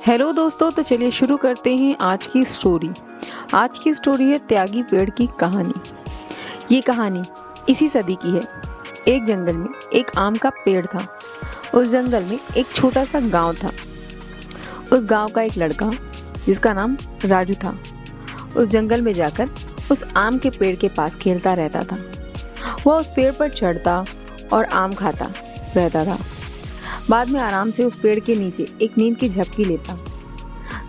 Hello दोस्तों, तो चलिए शुरू करते हैं आज की स्टोरी। आज की स्टोरी है त्यागी पेड़ की कहानी। ये कहानी इसी सदी की है। एक जंगल में एक आम का पेड़ था। उस जंगल में एक छोटा सा गांव था। उस गांव का एक लड़का जिसका नाम राजू था, उस जंगल में जाकर उस आम के पेड़ के पास खेलता रहता था। वह उस पेड़ पर चढ़ता और आम खाता रहता था। बाद में आराम से उस पेड़ के नीचे एक नींद की झपकी लेता।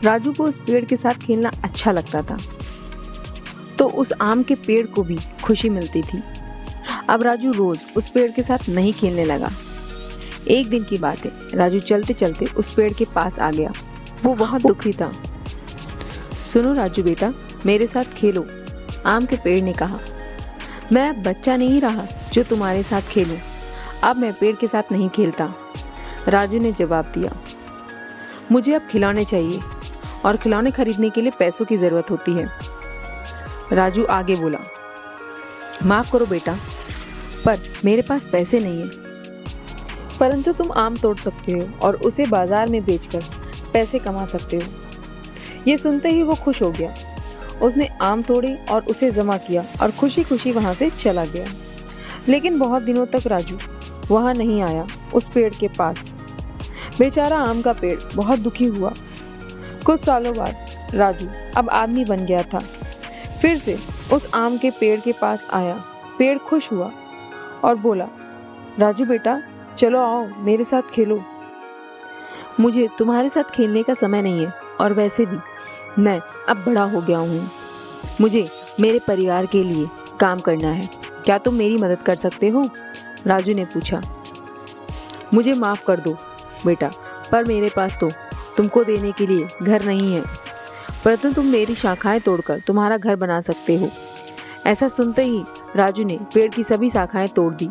राजू को उस पेड़ के साथ खेलना अच्छा लगता था, तो उस आम के पेड़ को भी खुशी मिलती थी। अब राजू रोज उस पेड़ के साथ नहीं खेलने लगा। एक दिन की बात है, राजू चलते चलते उस पेड़ के पास आ गया। वो बहुत दुखी था। सुनो राजू बेटा, मेरे साथ खेलो, आम के पेड़ ने कहा। मैं अब बच्चा नहीं रहा जो तुम्हारे साथ खेलूं। अब मैं पेड़ के साथ नहीं खेलता, राजू ने जवाब दिया। मुझे अब खिलौने चाहिए और खिलौने खरीदने के लिए पैसों की जरूरत होती है। राजू आगे बोला, माफ करो बेटा, पर मेरे पास पैसे नहीं है, परंतु तुम आम तोड़ सकते हो और उसे बाजार में बेचकर पैसे कमा सकते हो। ये सुनते ही वो खुश हो गया। उसने आम तोड़े और उसे जमा किया और खुशी खुशी वहां से चला गया। लेकिन बहुत दिनों तक राजू वहां नहीं आया उस पेड़ के पास। बेचारा आम का पेड़ बहुत दुखी हुआ। कुछ सालों बाद राजू अब आदमी बन गया था। फिर से उस आम के पेड़ के पास आया। पेड़ खुश हुआ और बोला, राजू बेटा चलो आओ मेरे साथ खेलो। मुझे तुम्हारे साथ खेलने का समय नहीं है, और वैसे भी मैं अब बड़ा हो गया हूँ। मुझे मेरे परिवार के लिए काम करना है। क्या तुम मेरी मदद कर सकते हो? राजू ने पूछा। मुझे माफ कर दो बेटा, पर मेरे पास तो तुमको देने के लिए घर नहीं है, परंतु तुम मेरी शाखाएं तोड़कर तुम्हारा घर बना सकते हो। ऐसा सुनते ही राजू ने पेड़ की सभी शाखाएं तोड़ दी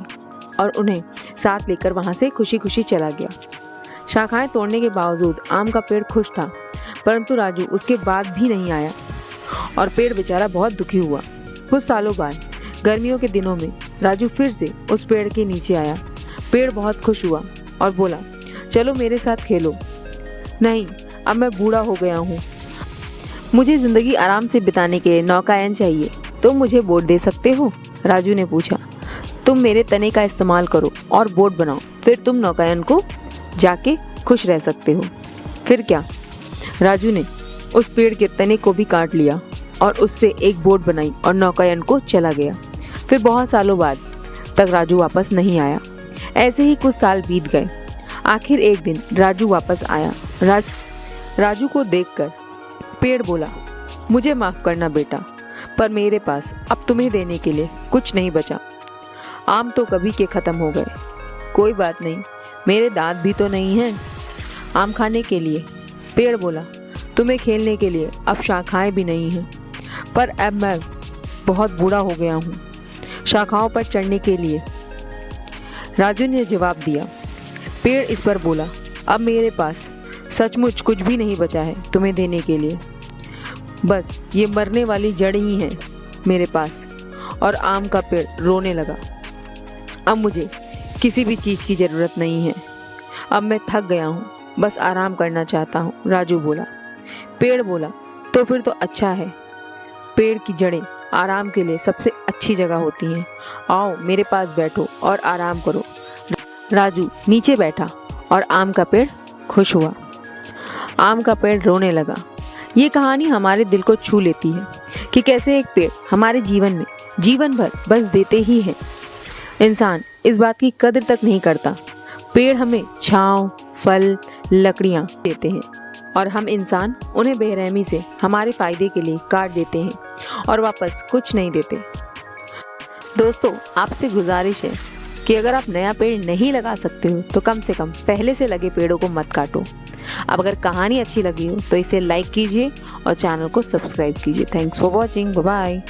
और उन्हें साथ लेकर वहां से खुशी खुशी चला गया। शाखाएं तोड़ने के बावजूद आम का पेड़ खुश था, परंतु राजू उसके बाद भी नहीं आया और पेड़ बेचारा बहुत दुखी हुआ। कुछ सालों बाद गर्मियों के दिनों में राजू फिर से उस पेड़ के नीचे आया। पेड़ बहुत खुश हुआ और बोला, चलो मेरे साथ खेलो। नहीं, अब मैं बूढ़ा हो गया हूँ, मुझे जिंदगी आराम से बिताने के लिए नौकायन चाहिए। तुम मुझे बोट दे सकते हो? राजू ने पूछा। तुम मेरे तने का इस्तेमाल करो और बोट बनाओ, फिर तुम नौकायन को जाके खुश रह सकते हो। फिर क्या? राजू ने उस पेड़ के तने को भी काट लिया और उससे एक बोट बनाई और नौकायन को चला गया। फिर बहुत सालों बाद तक राजू वापस नहीं आया। ऐसे ही कुछ साल बीत गए। आखिर एक दिन राजू वापस आया। राजू को देखकर पेड़ बोला, मुझे माफ करना बेटा, पर मेरे पास अब तुम्हें देने के लिए कुछ नहीं बचा। आम तो कभी के खत्म हो गए। कोई बात नहीं, मेरे दांत भी तो नहीं हैं आम खाने के लिए। पेड़ बोला, तुम्हें खेलने के लिए अब शाखाएं भी नहीं हैं, पर अब मैं बहुत बूढ़ा हो गया हूँ शाखाओं पर चढ़ने के लिए। राजू ने जवाब दिया। पेड़ इस पर बोला, अब मेरे पास सचमुच कुछ भी नहीं बचा है तुम्हें देने के लिए, बस ये मरने वाली जड़ ही है मेरे पास। और आम का पेड़ रोने लगा। अब मुझे किसी भी चीज़ की ज़रूरत नहीं है, अब मैं थक गया हूँ, बस आराम करना चाहता हूँ, राजू बोला। पेड़ बोला, तो फिर तो अच्छा है। पेड़ की जड़ें आराम के लिए सबसे अच्छी जगह होती हैं। आओ मेरे पास बैठो और आराम करो। राजू नीचे बैठा और आम का पेड़ खुश हुआ। आम का पेड़ रोने लगा। ये कहानी हमारे दिल को छू लेती है कि कैसे एक पेड़ हमारे जीवन में जीवन भर बस देते ही है। इंसान इस बात की कदर तक नहीं करता। पेड़ हमें छांव, फल, लकड़ियाँ देते हैं और हम इंसान उन्हें बेरहमी से हमारे फायदे के लिए काट देते हैं और वापस कुछ नहीं देते। दोस्तों, आपसे गुजारिश है कि अगर आप नया पेड़ नहीं लगा सकते हो तो कम से कम पहले से लगे पेड़ों को मत काटो। अब अगर कहानी अच्छी लगी हो तो इसे लाइक कीजिए और चैनल को सब्सक्राइब कीजिए। Thanks for watching. Bye bye.